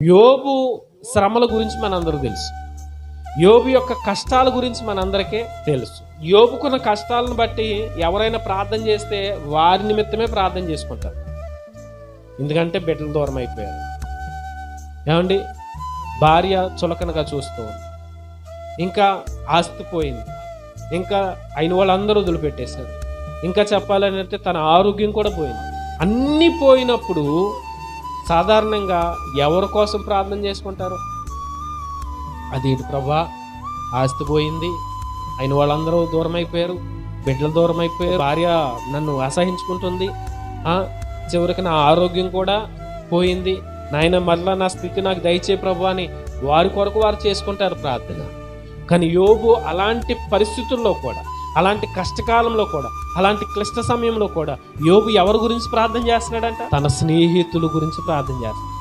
యోబు శ్రమల గురించి మనందరూ తెలుసు. యోబు యొక్క కష్టాల గురించి మనందరికీ తెలుసు. యోబుకున్న కష్టాలను బట్టి ఎవరైనా ప్రార్థన చేస్తే వారి నిమిత్తమే ప్రార్థన చేసుకుంటారు. ఎందుకంటే బిడ్డలు దూరం అయిపోయారు. ఏమండి, భార్య చులకనగా చూస్తూ ఉంది, ఇంకా ఆస్తి పోయింది, ఇంకా అయిన వాళ్ళందరూ వదిలిపెట్టేశారు, ఇంకా చెప్పాలని అంటే తన ఆరోగ్యం కూడా పోయింది. అన్నీ పోయినప్పుడు సాధారణంగా ఎవరి కోసం ప్రార్థన చేసుకుంటారు? అదేంటి ప్రభా, ఆస్తి పోయింది, అయిన వాళ్ళందరూ దూరం అయిపోయారు, బిడ్డలు దూరం అయిపోయారు, భార్య నన్ను అసహించుకుంటుంది, చివరికి నా ఆరోగ్యం కూడా పోయింది, నాయన మరలా నా స్థితి నాకు దయచే ప్రభు అని వారి కొరకు వారు చేసుకుంటారు ప్రార్థన. కానీ యోబు అలాంటి పరిస్థితుల్లో కూడా, అలాంటి కష్టకాలంలో కూడా, అలాంటి క్లిష్ట సమయంలో కూడా యోబు ఎవరి గురించి ప్రార్థన చేస్తున్నాడంట? తన స్నేహితుల గురించి ప్రార్థన చేస్తున్నాడు.